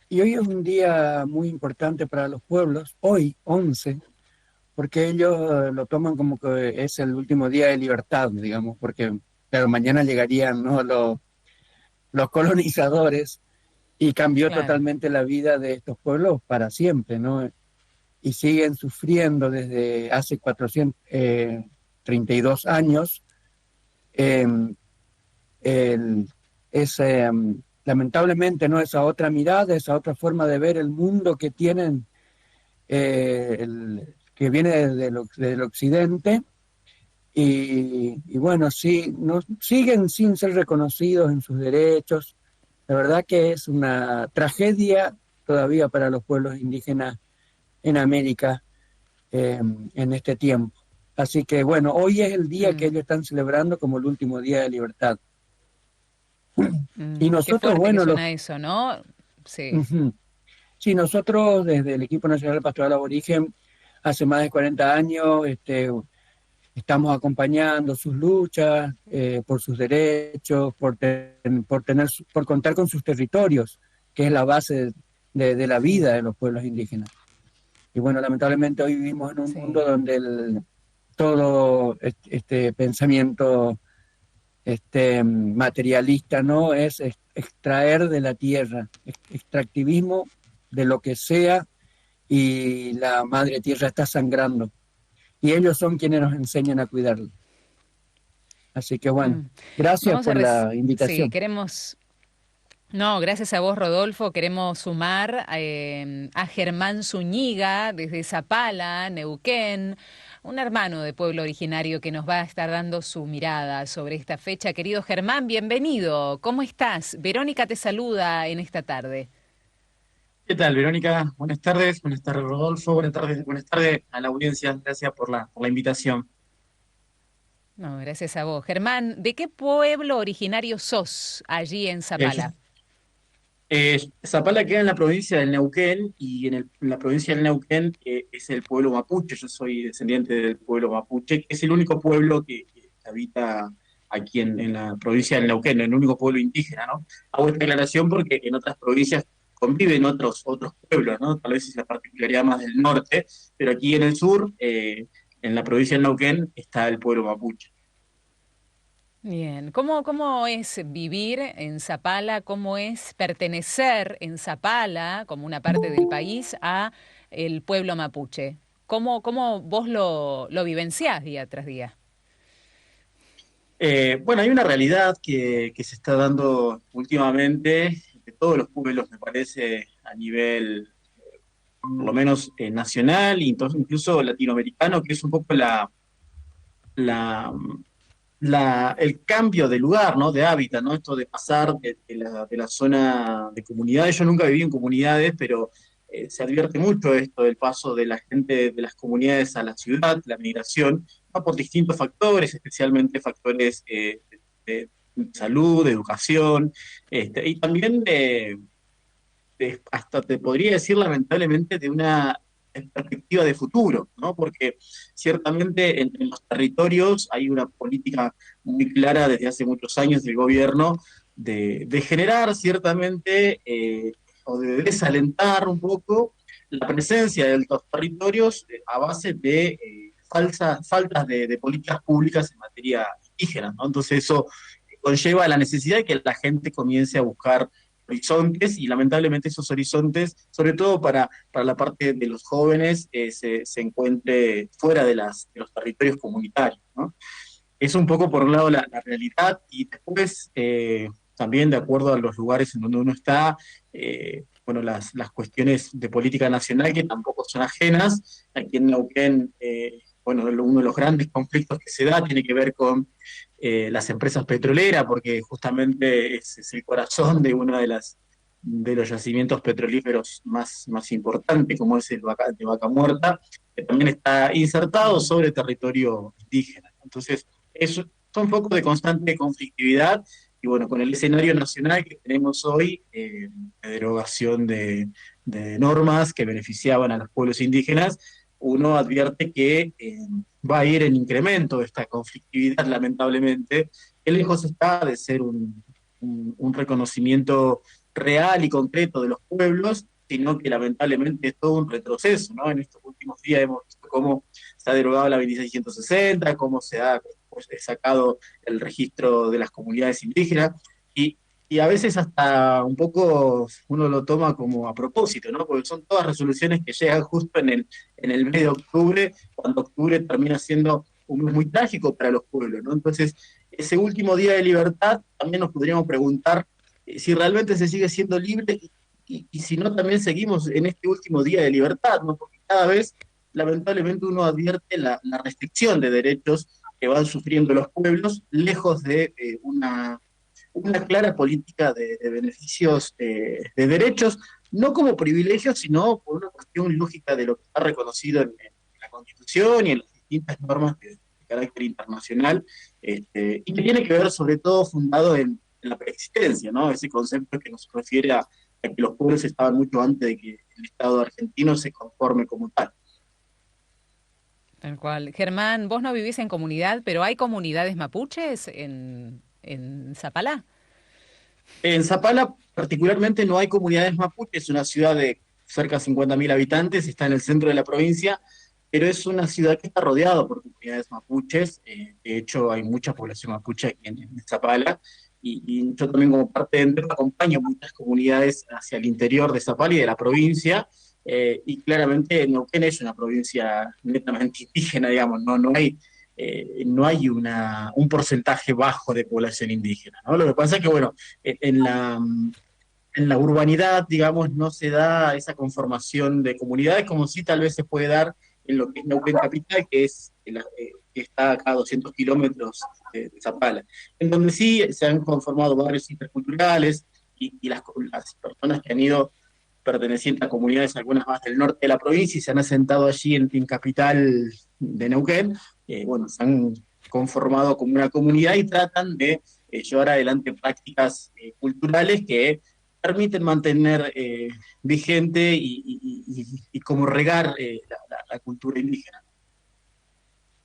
Y hoy es un día muy importante para los pueblos, hoy 11, porque ellos lo toman como que es el último día de libertad, digamos, porque claro, mañana llegarían, ¿no?, los colonizadores y cambió Claro. totalmente la vida de estos pueblos para siempre, ¿no? Y siguen sufriendo desde hace 432 años eh, el, lamentablemente, ¿no?, esa otra mirada, esa otra forma de ver el mundo que tienen, que viene del occidente, y bueno, sí, no, siguen sin ser reconocidos en sus derechos. La verdad que es una tragedia todavía para los pueblos indígenas en América en este tiempo. Así que bueno, hoy es el día que Mm, ellos están celebrando como el último día de libertad. Y qué nosotros, fuerte que bueno, los... suena eso, ¿no? Sí. Ujú. Sí, nosotros desde el Equipo Nacional Pastoral Aborigen, hace más de 40 años, estamos acompañando sus luchas por sus derechos, por contar con sus territorios, que es la base de la vida Sí, de los pueblos indígenas. Y bueno, lamentablemente hoy vivimos en un mundo sí. donde todo este pensamiento materialista, ¿no? Es extraer de la tierra, extractivismo de lo que sea, y la madre tierra está sangrando. Y ellos son quienes nos enseñan a cuidarla. Así que bueno, Mm. gracias Vamos a... por la Sí, invitación. queremos... No, gracias a vos, Rodolfo. Queremos sumar a Germán Zúñiga desde Zapala, Neuquén, un hermano de pueblo originario que nos va a estar dando su mirada sobre esta fecha. Querido Germán, bienvenido. ¿Cómo estás? Verónica te saluda en esta tarde. ¿Qué tal, Verónica? Buenas tardes, Rodolfo, buenas tardes a la audiencia. Gracias por la invitación. No, gracias a vos. Germán, ¿de qué pueblo originario sos allí en Yo, Zapala? Zapala queda en la provincia del Neuquén y en la provincia del Neuquén es el pueblo mapuche. Yo soy descendiente del pueblo mapuche, que es el único pueblo que habita aquí en la provincia del Neuquén, el único pueblo indígena, ¿no? Hago esta aclaración porque en otras provincias conviven otros pueblos, ¿no? Tal vez es la particularidad más del norte, pero aquí en el sur, en la provincia del Neuquén, está el pueblo mapuche. Bien, ¿cómo es vivir en Zapala? ¿Cómo es pertenecer en Zapala, como una parte del país, a el pueblo mapuche? ¿Cómo vos lo vivenciás día tras día? Bueno, hay una realidad que se está dando últimamente de todos los pueblos, me parece, a nivel, por lo menos, nacional e incluso latinoamericano, que es un poco la, el cambio de lugar, ¿no? De hábitat, ¿no? Esto de pasar de la zona de comunidades. Yo nunca viví en comunidades, pero se advierte mucho esto del paso de la gente de las comunidades a la ciudad, la migración, ¿no? Por distintos factores, especialmente factores de salud, de educación, y también hasta te podría decir lamentablemente de una perspectiva de futuro, ¿no? Porque ciertamente en los territorios hay una política muy clara desde hace muchos años del gobierno de generar ciertamente o de desalentar un poco la presencia de estos territorios a base de faltas de políticas públicas en materia indígena, ¿no? Entonces eso conlleva la necesidad de que la gente comience a buscar horizontes y lamentablemente esos horizontes, sobre todo para la parte de los jóvenes, se encuentre fuera de los territorios comunitarios, ¿no? Es un poco por un lado la realidad y después también de acuerdo a los lugares en donde uno está, bueno, las cuestiones de política nacional que tampoco son ajenas. Aquí en Neuquén, bueno, uno de los grandes conflictos que se da tiene que ver con las empresas petroleras, porque justamente es el corazón de una de los yacimientos petrolíferos más importantes, como es el de Vaca Muerta, que también está insertado sobre territorio indígena. Entonces, son focos de constante conflictividad y bueno, con el escenario nacional que tenemos hoy, de derogación de normas que beneficiaban a los pueblos indígenas, uno advierte que va a ir en incremento esta conflictividad, lamentablemente, que lejos está de ser un reconocimiento real y concreto de los pueblos, sino que lamentablemente es todo un retroceso, ¿no? En estos últimos días hemos visto cómo se ha derogado la 2660, cómo se ha sacado el registro de las comunidades indígenas, y, y a veces hasta un poco uno lo toma como a propósito, ¿no? Porque son todas resoluciones que llegan justo en el mes de octubre, cuando octubre termina siendo un mes muy trágico para los pueblos, ¿no? Entonces, ese último día de libertad, también nos podríamos preguntar si realmente se sigue siendo libre y si no también seguimos en este último día de libertad, ¿no? Porque cada vez, lamentablemente, uno advierte la restricción de derechos que van sufriendo los pueblos, lejos de una clara política de beneficios, de derechos, no como privilegios, sino por una cuestión lógica de lo que está reconocido en la Constitución y en las distintas normas de carácter internacional, y que tiene que ver sobre todo fundado en la preexistencia, ¿no? Ese concepto que nos refiere a que los pueblos estaban mucho antes de que el Estado argentino se conforme como tal. Tal cual. Germán, vos no vivís en comunidad, pero ¿hay comunidades mapuches en Zapalá? En Zapala particularmente no hay comunidades mapuches, es una ciudad de cerca de 50.000 habitantes, está en el centro de la provincia, pero es una ciudad que está rodeada por comunidades mapuches. De hecho hay mucha población mapuche aquí en Zapala, y yo también como parte de ENDEP acompaño muchas comunidades hacia el interior de Zapala y de la provincia, y claramente Neuquén es una provincia netamente indígena, digamos, no hay un porcentaje bajo de población indígena, ¿no? Lo que pasa es que, bueno, en la urbanidad, digamos, no se da esa conformación de comunidades como si tal vez se puede dar en lo que es Neuquén Capital, que está acá a 200 kilómetros de Zapala, en donde sí se han conformado barrios interculturales y las personas que han ido pertenecientes a comunidades, algunas más del norte de la provincia, y se han asentado allí en Capital de Neuquén, bueno, se han conformado como una comunidad y tratan de llevar adelante prácticas culturales que permiten mantener vigente y como regar la cultura indígena.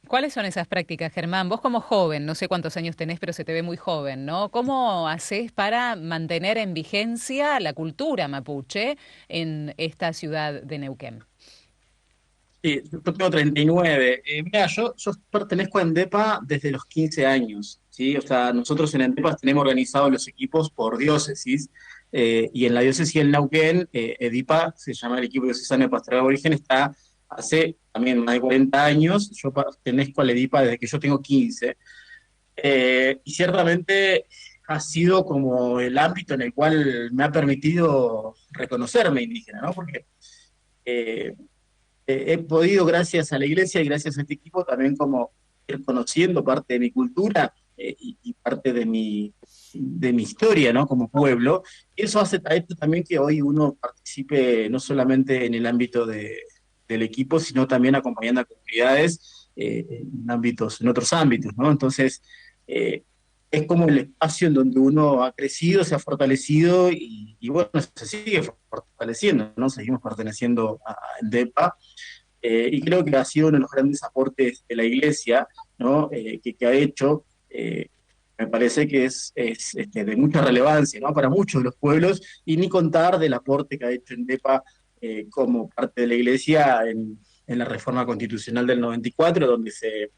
¿Cuáles son esas prácticas, Germán? Vos como joven, no sé cuántos años tenés, pero se te ve muy joven, ¿no? ¿Cómo haces para mantener en vigencia la cultura mapuche en esta ciudad de Neuquén? Sí, yo tengo 39. Mira, yo pertenezco a ENDEPA desde los 15 años, ¿sí? O sea, nosotros en ENDEPA tenemos organizados los equipos por diócesis, y en la diócesis del Neuquén, EDIPA, se llama el equipo diocesano de pastoral aborigen, está hace también más de 40 años. Yo pertenezco al EDIPA desde que yo tengo 15, y ciertamente ha sido como el ámbito en el cual me ha permitido reconocerme indígena, ¿no? Porque eh, he podido, gracias a la iglesia y gracias a este equipo, también como ir conociendo parte de mi cultura, y parte de mi historia, ¿no? Como pueblo. Y eso hace a esto también que hoy uno participe no solamente en el ámbito del equipo, sino también acompañando a comunidades, en otros ámbitos, ¿no? Entonces, eh, es como el espacio en donde uno ha crecido, se ha fortalecido y bueno, se sigue fortaleciendo, ¿no? Seguimos perteneciendo a ENDEPA, y creo que ha sido uno de los grandes aportes de la Iglesia, ¿no? Que ha hecho, me parece que es de mucha relevancia, ¿no? Para muchos de los pueblos, y ni contar del aporte que ha hecho ENDEPA como parte de la Iglesia en la reforma constitucional del 94, donde eh,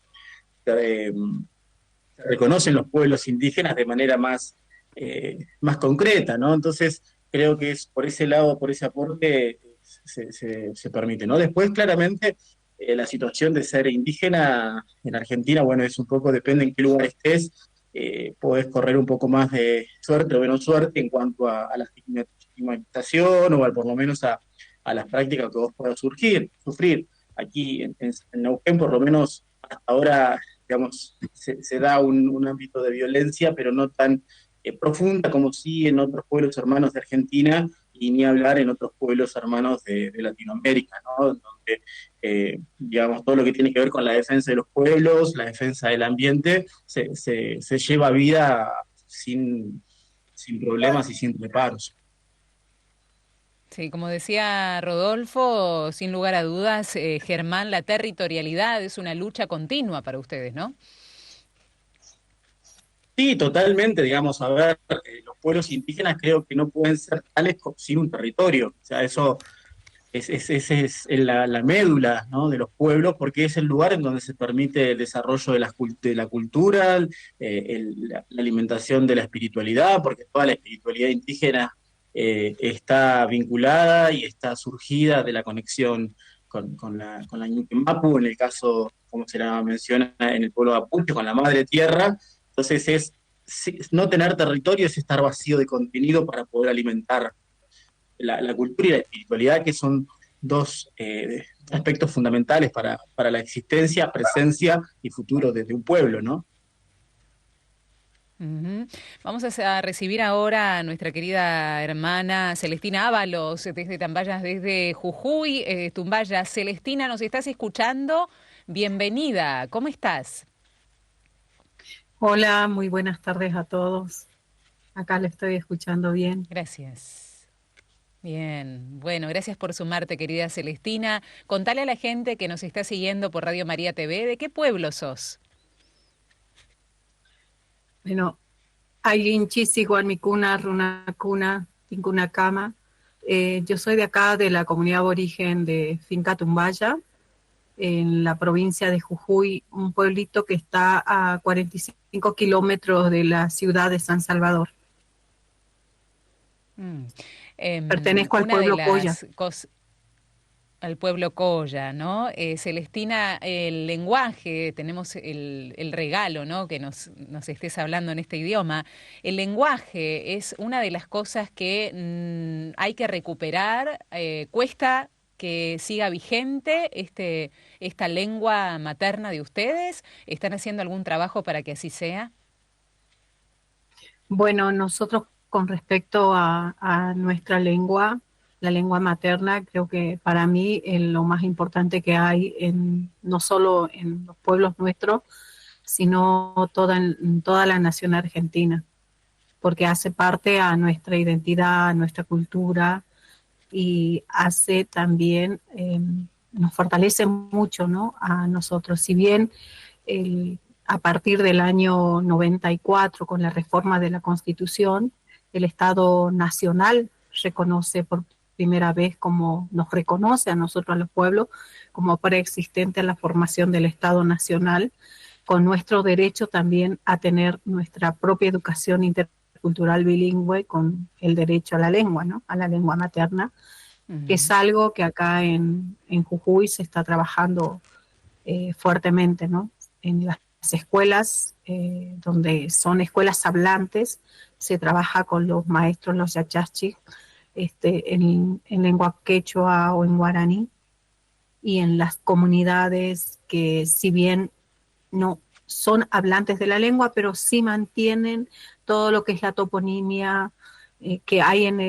se reconocen los pueblos indígenas de manera más concreta, ¿no? Entonces, creo que es por ese lado, por ese aporte, se permite, ¿no? Después, claramente, la situación de ser indígena en Argentina, bueno, es un poco, depende en qué lugar estés, podés correr un poco más de suerte o menos suerte en cuanto a la estigmatización o por lo menos a las prácticas que vos puedas sufrir. Aquí en Neuquén, por lo menos hasta ahora, digamos, se da un ámbito de violencia, pero no tan profunda como sí en otros pueblos hermanos de Argentina, y ni hablar en otros pueblos hermanos de Latinoamérica, ¿no? Donde, digamos, todo lo que tiene que ver con la defensa de los pueblos, la defensa del ambiente, se lleva a vida sin problemas y sin reparos. Sí, como decía Rodolfo, sin lugar a dudas, Germán, la territorialidad es una lucha continua para ustedes, ¿no? Sí, totalmente, digamos, a ver, los pueblos indígenas creo que no pueden ser tales sin un territorio. O sea, eso es la médula, ¿no?, de los pueblos, porque es el lugar en donde se permite el desarrollo de la cultura, la alimentación de la espiritualidad, porque toda la espiritualidad indígena está vinculada y está surgida de la conexión con la Ñuque Mapu, en el caso, como se la menciona, en el pueblo Mapuche, con la madre tierra. Entonces no tener territorio es estar vacío de contenido para poder alimentar la cultura y la espiritualidad, que son dos aspectos fundamentales para la existencia, presencia y futuro de un pueblo, ¿no? Ujú. Vamos a recibir ahora a nuestra querida hermana Celestina Ábalos desde Tambayas, desde Jujuy, Tumbaya. Celestina, ¿nos estás escuchando? Bienvenida, ¿cómo estás? Hola, muy buenas tardes a todos. Acá le estoy escuchando bien. Gracias. Bien, bueno, gracias por sumarte, querida Celestina. Contale a la gente que nos está siguiendo por Radio María TV, ¿de qué pueblo sos? Bueno, Ayinchisi, Guanmicuna, Runacuna, Tincunacama. Yo soy de acá, de la comunidad aborigen de Finca Tumbaya, en la provincia de Jujuy, un pueblito que está a 45 kilómetros de la ciudad de San Salvador. Mm. Pertenezco al Una de pueblo Coya. las cosas al pueblo Coya, ¿no? Celestina, el lenguaje, tenemos el regalo, ¿no? Que nos estés hablando en este idioma. El lenguaje es una de las cosas que hay que recuperar. Cuesta que siga vigente esta lengua materna de ustedes. ¿Están haciendo algún trabajo para que así sea? Bueno, nosotros con respecto a nuestra lengua, la lengua materna, creo que para mí lo más importante que hay no solo en los pueblos nuestros, sino en toda la nación argentina, porque hace parte a nuestra identidad, a nuestra cultura y hace también, nos fortalece mucho, ¿no?, a nosotros. Si bien el, a partir del año 94, con la reforma de la Constitución, el Estado Nacional reconoce por primera vez, como nos reconoce a nosotros, a los pueblos, como preexistente a la formación del Estado Nacional, con nuestro derecho también a tener nuestra propia educación intercultural bilingüe, con el derecho a la lengua, ¿no?, a la lengua materna, que es Ujú. algo que acá en Jujuy se está trabajando fuertemente, ¿no? En las escuelas, donde son escuelas hablantes, se trabaja con los maestros, los yachachi, en lengua quechua o en guaraní, y en las comunidades que, si bien no son hablantes de la lengua, pero sí mantienen todo lo que es la toponimia que hay en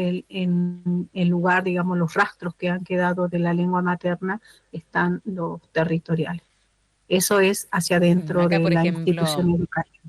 el lugar, digamos, los rastros que han quedado de la lengua materna, están los territoriales. Eso es hacia adentro Acá, de por la ejemplo, institución educativa.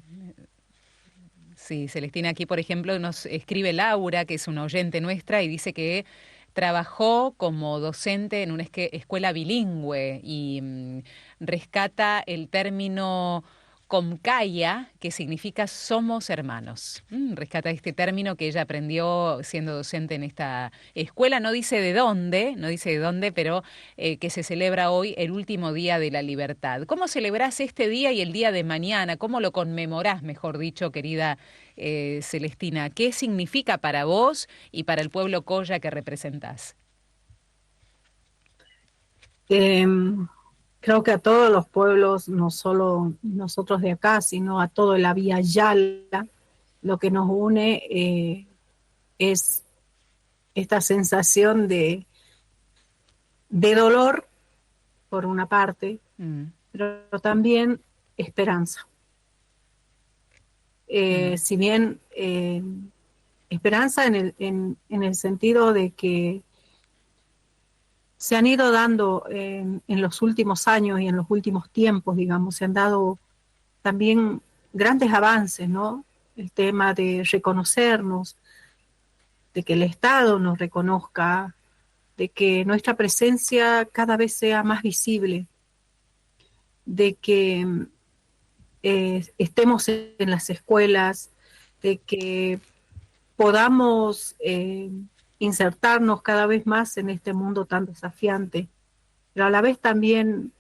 sí, Celestina, aquí por ejemplo nos escribe Laura, que es una oyente nuestra, y dice que trabajó como docente en una escuela bilingüe y rescata el término Comcaya, que significa somos hermanos. Rescata este término que ella aprendió siendo docente en esta escuela. No dice de dónde, no dice de dónde, pero que se celebra hoy el último día de la libertad. ¿Cómo celebrás este día y el día de mañana? ¿Cómo lo conmemorás, mejor dicho, querida Celestina? ¿Qué significa para vos y para el pueblo Coya que representás? Eh, Creo que a todos los pueblos, no solo nosotros de acá, sino a todo la Vía Yala, lo que nos une es esta sensación de dolor, por una parte, Mm, pero también esperanza. mm, Si bien esperanza en el sentido de que se han ido dando en los últimos años y en los últimos tiempos, digamos, se han dado también grandes avances, ¿no? El tema de reconocernos, de que el Estado nos reconozca, de que nuestra presencia cada vez sea más visible, de que estemos en las escuelas, de que podamos insertarnos cada vez más en este mundo tan desafiante, pero a la vez también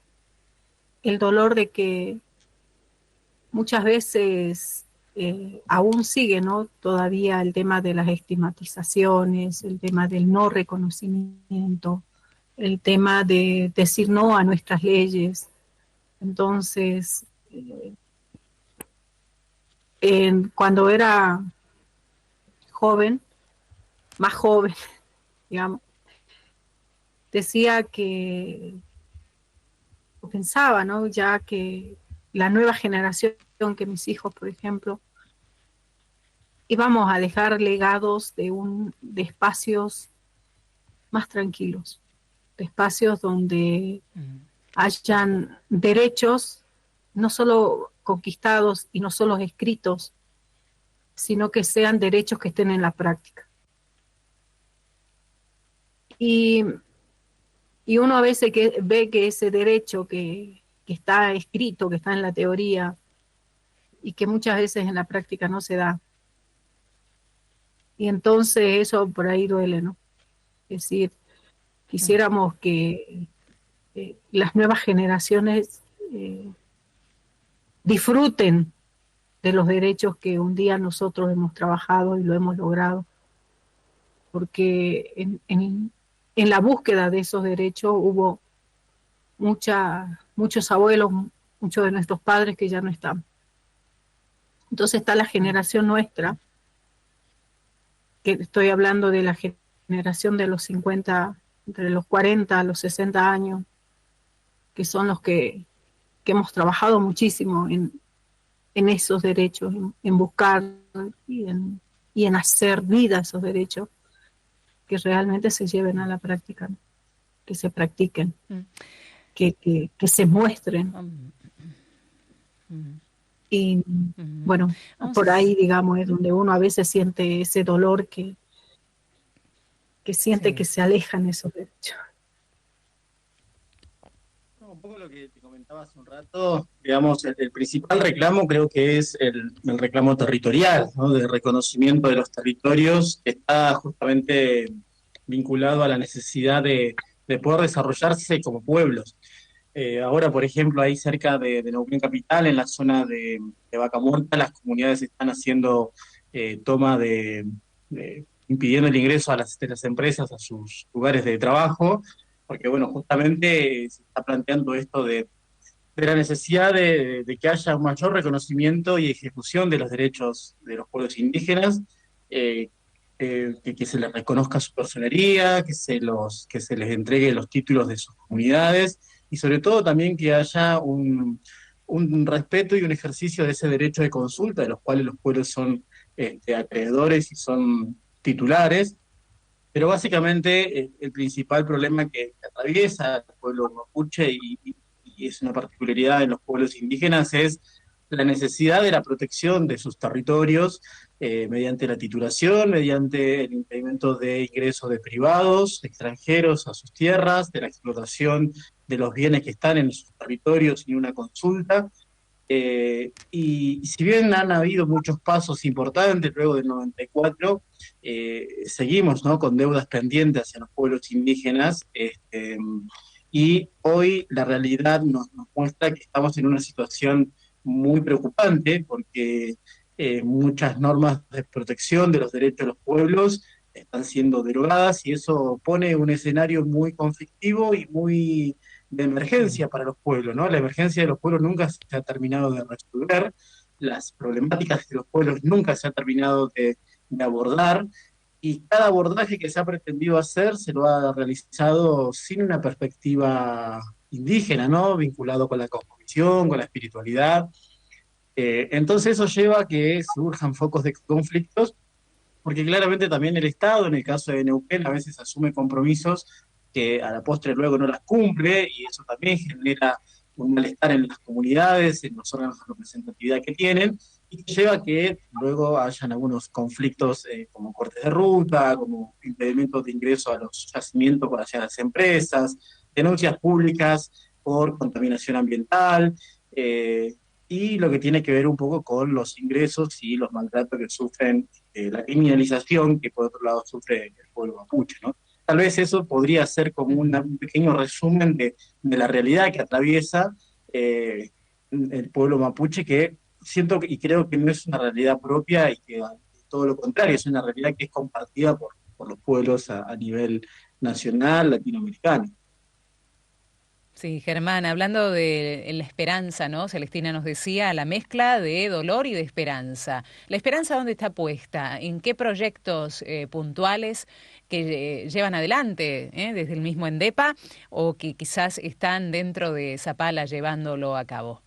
el dolor de que muchas veces aún sigue, ¿no? Todavía el tema de las estigmatizaciones, el tema del no reconocimiento, el tema de decir no a nuestras leyes. Entonces, cuando era joven, más joven, digamos, decía que, o pensaba, ¿no? Ya que la nueva generación, que mis hijos, por ejemplo, íbamos a dejar legados de espacios más tranquilos, de espacios donde hayan derechos no solo conquistados y no solo escritos, sino que sean derechos que estén en la práctica. Y uno a veces ve que ese derecho que está escrito, que está en la teoría, y que muchas veces en la práctica no se da. Y entonces eso por ahí duele, ¿no? Es decir, quisiéramos que las nuevas generaciones disfruten de los derechos que un día nosotros hemos trabajado y lo hemos logrado, porque en la búsqueda de esos derechos hubo muchos abuelos, muchos de nuestros padres que ya no están. Entonces está la generación nuestra, que estoy hablando de la generación de los 50, entre los 40 a los 60 años, que son los que hemos trabajado muchísimo en esos derechos, en buscar y en hacer vida esos derechos, que realmente se lleven a la práctica, ¿no? Que se practiquen, que se muestren. Y bueno, por ahí, digamos, es donde uno a veces siente ese dolor que siente que se alejan esos derechos. Un poco lo que te comentaba hace un rato, digamos, el principal reclamo creo que es el reclamo territorial, ¿no? De reconocimiento de los territorios, que está justamente vinculado a la necesidad de poder desarrollarse como pueblos. Ahora, por ejemplo, ahí cerca de Neuquén Capital, en la zona de Vaca Muerta, las comunidades están haciendo toma impidiendo el ingreso de las empresas a sus lugares de trabajo, porque, bueno, justamente se está planteando esto de la necesidad de que haya un mayor reconocimiento y ejecución de los derechos de los pueblos indígenas, que se les reconozca su personería, que se les entregue los títulos de sus comunidades, y sobre todo también que haya un respeto y un ejercicio de ese derecho de consulta, de los cuales los pueblos son acreedores y son titulares. Pero básicamente el principal problema que atraviesa el pueblo mapuche y es una particularidad en los pueblos indígenas es la necesidad de la protección de sus territorios mediante la titulación, mediante el impedimento de ingresos de privados, extranjeros a sus tierras, de la explotación de los bienes que están en sus territorios sin una consulta. Y si bien han habido muchos pasos importantes luego del 94, seguimos, ¿no?, con deudas pendientes hacia los pueblos indígenas, y hoy la realidad nos muestra que estamos en una situación muy preocupante porque muchas normas de protección de los derechos de los pueblos están siendo derogadas y eso pone un escenario muy conflictivo y muy de emergencia para los pueblos, ¿no? La emergencia de los pueblos nunca se ha terminado de resolver, las problemáticas de los pueblos nunca se ha terminado de abordar, y cada abordaje que se ha pretendido hacer se lo ha realizado sin una perspectiva indígena, ¿no? Vinculado con la cosmovisión, con la espiritualidad. Entonces eso lleva a que surjan focos de conflictos, porque claramente también el Estado, en el caso de Neuquén, a veces asume compromisos que a la postre luego no las cumple, y eso también genera un malestar en las comunidades, en los órganos de representatividad que tienen, y que lleva a que luego hayan algunos conflictos como cortes de ruta, como impedimentos de ingreso a los yacimientos por hacia las empresas, denuncias públicas por contaminación ambiental, y lo que tiene que ver un poco con los ingresos y los maltratos que sufren, la criminalización que por otro lado sufre el pueblo mapuche, ¿no? Tal vez eso podría ser como un pequeño resumen de la realidad que atraviesa el pueblo mapuche, que siento y creo que no es una realidad propia y que todo lo contrario, es una realidad que es compartida por los pueblos a nivel nacional, latinoamericano. Sí, Germán, hablando de la esperanza, ¿no? Celestina nos decía la mezcla de dolor y de esperanza. ¿La esperanza dónde está puesta? ¿En qué proyectos puntuales que llevan adelante desde el mismo ENDEPA o que quizás están dentro de Zapala llevándolo a cabo?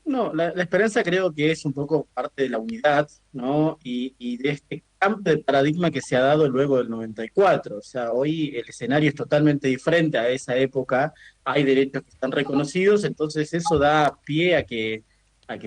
No, la esperanza creo que es un poco parte de la unidad, ¿no? Y de este cambio de paradigma que se ha dado luego del 94. O sea, hoy el escenario es totalmente diferente a esa época, hay derechos que están reconocidos, entonces eso da pie a que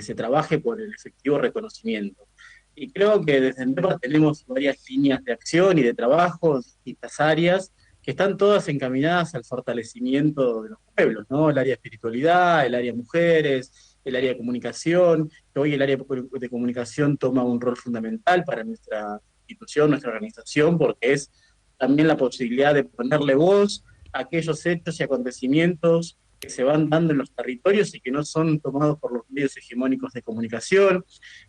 se trabaje por el efectivo reconocimiento. Y creo que desde NEPA tenemos varias líneas de acción y de trabajo, distintas áreas, que están todas encaminadas al fortalecimiento de los pueblos, ¿no? El área de espiritualidad, el área de mujeres, el área de comunicación, que hoy el área de comunicación toma un rol fundamental para nuestra institución, nuestra organización, porque es también la posibilidad de ponerle voz a aquellos hechos y acontecimientos que se van dando en los territorios y que no son tomados por los medios hegemónicos de comunicación,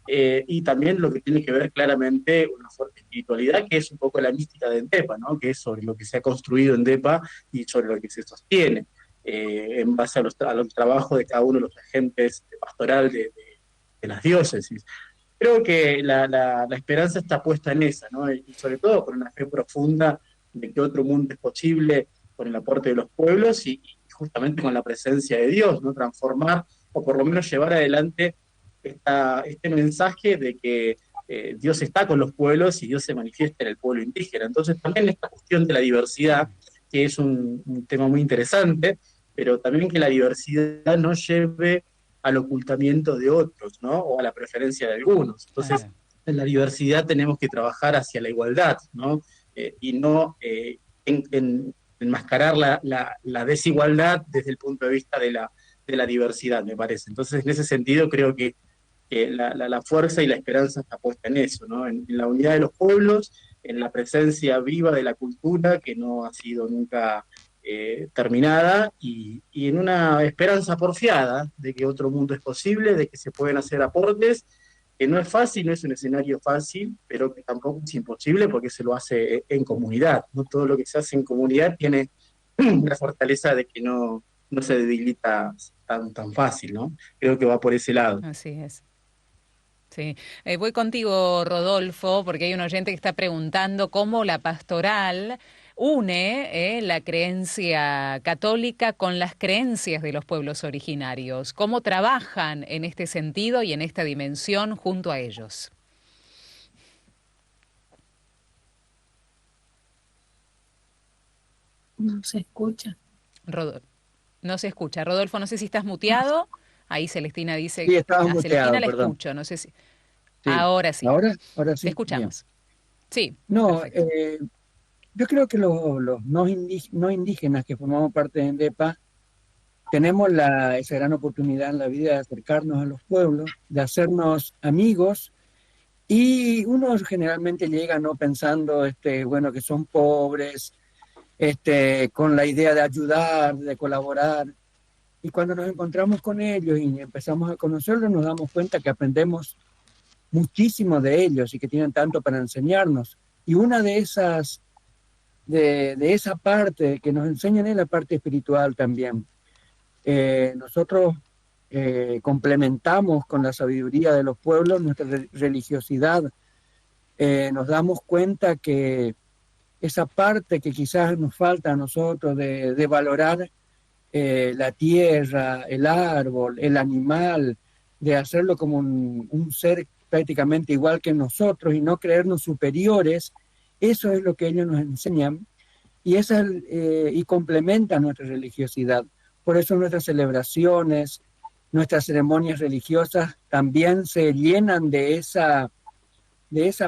y también lo que tiene que ver claramente una fuerte espiritualidad, que es un poco la mística de Endepa, ¿no? Que es sobre lo que se ha construido en Endepa y sobre lo que se sostiene, en base a los trabajos de cada uno de los agentes de pastoral de las diócesis. Creo que la esperanza está puesta en esa, ¿no? Y sobre todo con una fe profunda de que otro mundo es posible con el aporte de los pueblos y justamente con la presencia de Dios, ¿no? Transformar o por lo menos llevar adelante este mensaje de que Dios está con los pueblos y Dios se manifiesta en el pueblo indígena. Entonces también esta cuestión de la diversidad, que es un tema muy interesante, pero también que la diversidad no lleve al ocultamiento de otros, ¿no? O a la preferencia de algunos. Entonces, en la diversidad tenemos que trabajar hacia la igualdad, ¿no? Y no enmascarar la desigualdad desde el punto de vista de la diversidad, me parece. Entonces, en ese sentido, creo que la fuerza y la esperanza está puesta en eso, ¿no? En la unidad de los pueblos, en la presencia viva de la cultura, que no ha sido nunca terminada, y en una esperanza porfiada de que otro mundo es posible, de que se pueden hacer aportes, que no es fácil, no es un escenario fácil, pero que tampoco es imposible porque se lo hace en comunidad, ¿no? Todo lo que se hace en comunidad tiene la fortaleza de que no se debilita tan fácil, ¿no? Creo que va por ese lado. Así es. Sí, voy contigo, Rodolfo, porque hay un oyente que está preguntando cómo la pastoral une la creencia católica con las creencias de los pueblos originarios, cómo trabajan en este sentido y en esta dimensión junto a ellos. No se escucha. No se escucha. Rodolfo, no sé si estás muteado. Ahí Celestina Sí, dice, estaba a Celestina muteado, la perdón. escucho, no sé si... Sí. Ahora sí, Ahora te sí, bien. escuchamos. Sí, No, perfecto. yo creo que los no indígenas que formamos parte de ENDEPA tenemos esa gran oportunidad en la vida de acercarnos a los pueblos, de hacernos amigos, y uno generalmente llega no pensando, bueno, que son pobres, con la idea de ayudar, de colaborar, y cuando nos encontramos con ellos y empezamos a conocerlos, nos damos cuenta que aprendemos muchísimo de ellos y que tienen tanto para enseñarnos. Y una de esa parte que nos enseñan es la parte espiritual también. Nosotros complementamos con la sabiduría de los pueblos nuestra religiosidad. Nos damos cuenta que esa parte que quizás nos falta a nosotros de valorar la tierra, el árbol, el animal, de hacerlo como un ser prácticamente igual que nosotros y no creernos superiores, eso es lo que ellos nos enseñan y complementa nuestra religiosidad. Por eso nuestras celebraciones, nuestras ceremonias religiosas también se llenan de esa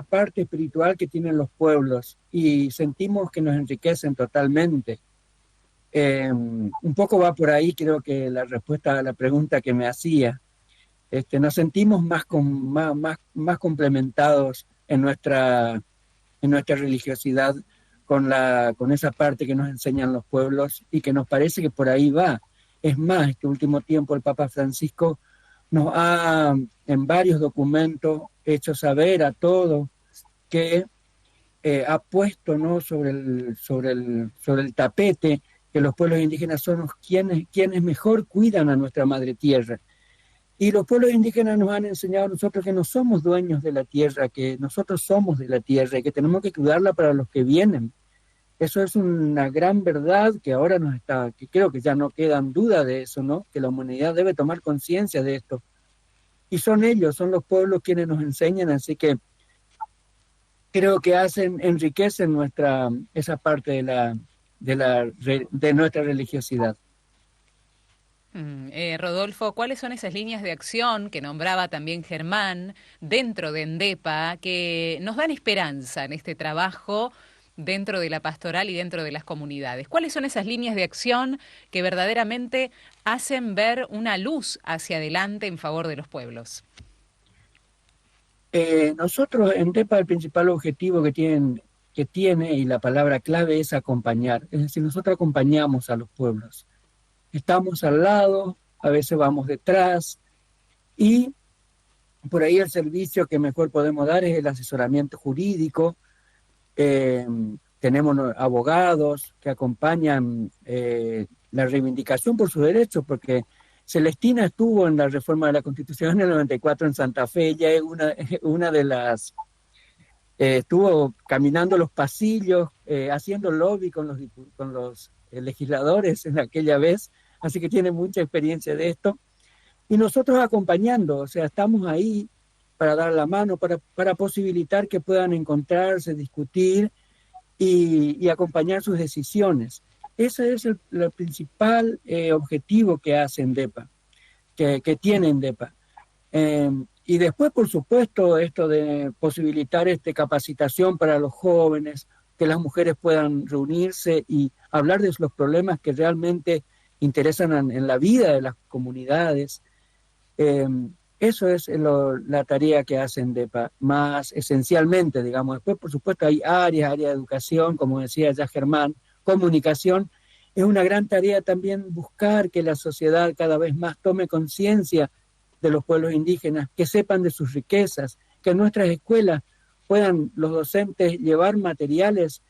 parte espiritual que tienen los pueblos y sentimos que nos enriquecen totalmente. Un poco va por ahí, creo que la respuesta a la pregunta que me hacía. Nos sentimos más complementados en nuestra religiosidad con esa parte que nos enseñan los pueblos y que nos parece que por ahí va. Es más, este último tiempo el Papa Francisco nos ha en varios documentos hecho saber a todos que ha puesto, ¿no?, sobre el tapete que los pueblos indígenas son quienes mejor cuidan a nuestra madre tierra. Y los pueblos indígenas nos han enseñado a nosotros que no somos dueños de la tierra, que nosotros somos de la tierra y que tenemos que cuidarla para los que vienen. Eso es una gran verdad que ahora que creo que ya no quedan duda de eso, ¿no? Que la humanidad debe tomar conciencia de esto. Y son ellos, son los pueblos quienes nos enseñan, así que creo que enriquecen esa parte de nuestra religiosidad. Rodolfo, ¿cuáles son esas líneas de acción que nombraba también Germán dentro de ENDEPA que nos dan esperanza en este trabajo dentro de la pastoral y dentro de las comunidades? ¿Cuáles son esas líneas de acción que verdaderamente hacen ver una luz hacia adelante en favor de los pueblos? Nosotros en ENDEPA el principal objetivo que tiene, y la palabra clave es acompañar, es decir, nosotros acompañamos a los pueblos. Estamos al lado, a veces vamos detrás, y por ahí el servicio que mejor podemos dar es el asesoramiento jurídico. Tenemos abogados que acompañan la reivindicación por sus derechos, porque Celestina estuvo en la reforma de la Constitución en el 94 en Santa Fe. Ella es una de las... estuvo caminando los pasillos, haciendo lobby con los legisladores en aquella vez, así que tiene mucha experiencia de esto. Y nosotros acompañando, o sea, estamos ahí para dar la mano, para posibilitar que puedan encontrarse, discutir y acompañar sus decisiones. Ese es el principal objetivo que hace ENDEPA, que tiene ENDEPA. Y después, por supuesto, esto de posibilitar capacitación para los jóvenes, que las mujeres puedan reunirse y hablar de los problemas que realmente interesan en la vida de las comunidades. Eso es la tarea que hace ENDEPA, más esencialmente, digamos. Después, por supuesto, hay área de educación, como decía ya Germán, comunicación. Es una gran tarea también buscar que la sociedad cada vez más tome conciencia de los pueblos indígenas, que sepan de sus riquezas, que en nuestras escuelas puedan los docentes llevar materiales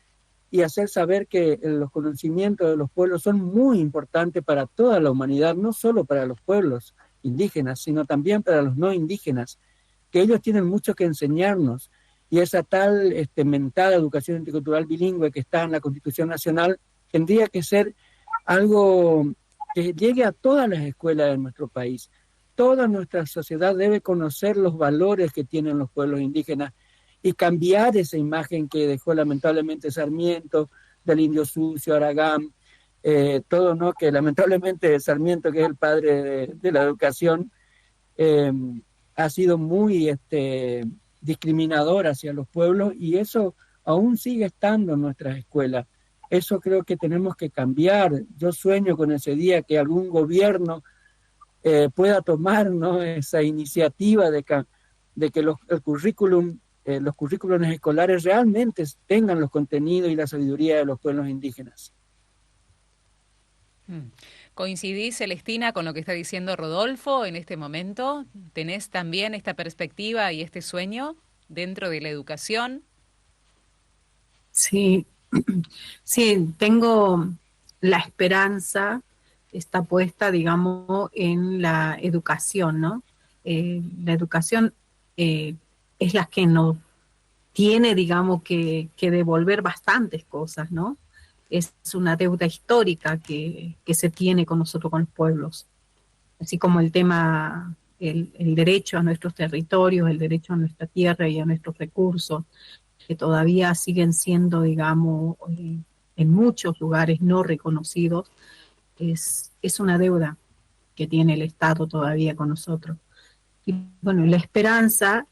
y hacer saber que los conocimientos de los pueblos son muy importantes para toda la humanidad, no solo para los pueblos indígenas, sino también para los no indígenas, que ellos tienen mucho que enseñarnos. Y esa tal mentada educación intercultural bilingüe que está en la Constitución Nacional tendría que ser algo que llegue a todas las escuelas de nuestro país. Toda nuestra sociedad debe conocer los valores que tienen los pueblos indígenas y cambiar esa imagen que dejó lamentablemente Sarmiento, del indio sucio, Aragán, todo, ¿no? Que lamentablemente Sarmiento, que es el padre de la educación, ha sido muy discriminador hacia los pueblos, y eso aún sigue estando en nuestras escuelas. Eso creo que tenemos que cambiar. Yo sueño con ese día que algún gobierno pueda tomar, ¿no?, esa iniciativa de que los currículums escolares realmente tengan los contenidos y la sabiduría de los pueblos indígenas. ¿Coincidís, Celestina, con lo que está diciendo Rodolfo en este momento? ¿Tenés también esta perspectiva y este sueño dentro de la educación? Sí, sí, tengo la esperanza, está puesta, digamos, en la educación, ¿no? La educación es la que nos tiene, digamos, que devolver bastantes cosas, ¿no? Es una deuda histórica que se tiene con nosotros, con los pueblos. Así como el tema, el derecho a nuestros territorios, el derecho a nuestra tierra y a nuestros recursos, que todavía siguen siendo, digamos, en muchos lugares no reconocidos, es una deuda que tiene el Estado todavía con nosotros. Y bueno, la esperanza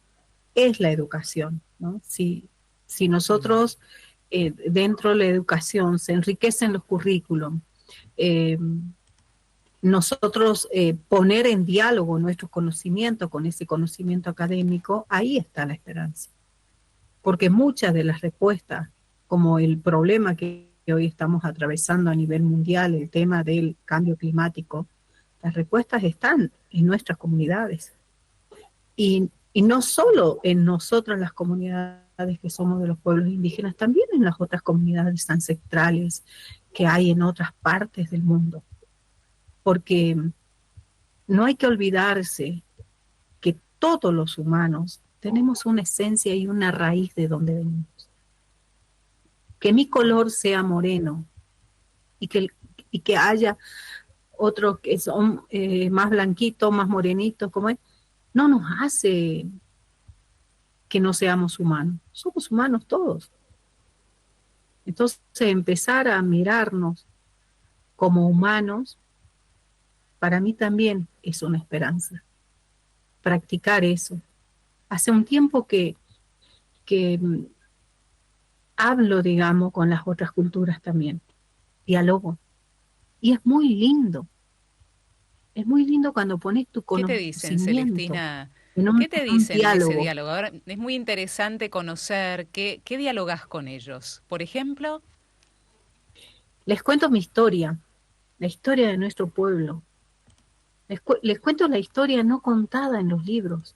es la educación, ¿no? Si nosotros dentro de la educación se enriquecen los currículums, nosotros poner en diálogo nuestros conocimientos con ese conocimiento académico, ahí está la esperanza. Porque muchas de las respuestas, como el problema que hoy estamos atravesando a nivel mundial, el tema del cambio climático, las respuestas están en nuestras comunidades. Y no solo en nosotras las comunidades que somos de los pueblos indígenas, también en las otras comunidades ancestrales que hay en otras partes del mundo. Porque no hay que olvidarse que todos los humanos tenemos una esencia y una raíz de donde venimos. Que mi color sea moreno y que haya otros que son más blanquitos, más morenitos, como es, no nos hace que no seamos humanos. Somos humanos todos. Entonces, empezar a mirarnos como humanos, para mí también es una esperanza. Practicar eso. Hace un tiempo que hablo, digamos, con las otras culturas también. Dialogo. Y es muy lindo. Es muy lindo cuando pones tu ¿Qué te dicen, conocimiento Celestina? en ¿Qué te en un dicen en ese diálogo. diálogo? Ahora es muy interesante conocer qué dialogas con ellos. Por ejemplo, Les cuento mi historia, la historia de nuestro pueblo. Les cuento la historia no contada en los libros.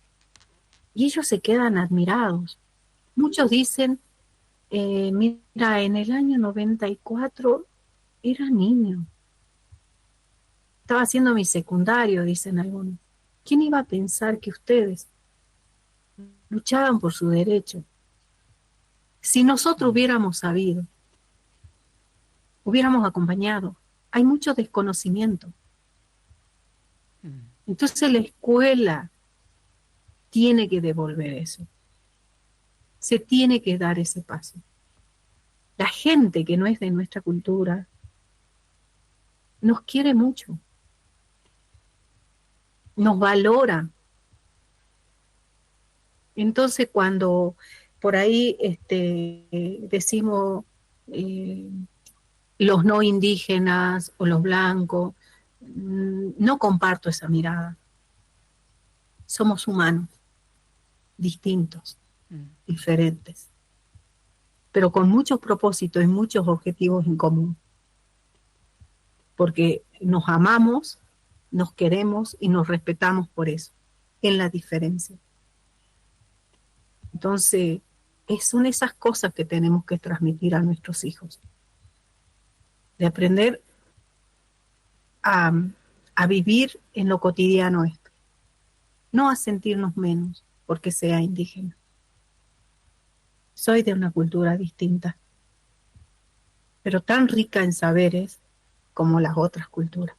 Y ellos se quedan admirados. Muchos dicen, mira, en el año 94 era niño. Estaba haciendo mi secundario, dicen algunos. ¿Quién iba a pensar que ustedes luchaban por su derecho? Si nosotros hubiéramos sabido, hubiéramos acompañado. Hay mucho desconocimiento. Entonces la escuela tiene que devolver eso. Se tiene que dar ese paso. La gente que no es de nuestra cultura nos quiere mucho, nos valora. Entonces cuando por ahí decimos los no indígenas o los blancos, no comparto esa mirada. Somos humanos, distintos, diferentes, pero con muchos propósitos y muchos objetivos en común. Porque nos amamos, nos queremos y nos respetamos por eso, en la diferencia. Entonces, son esas cosas que tenemos que transmitir a nuestros hijos. De aprender a vivir en lo cotidiano esto. No a sentirnos menos porque sea indígena. Soy de una cultura distinta, pero tan rica en saberes como las otras culturas.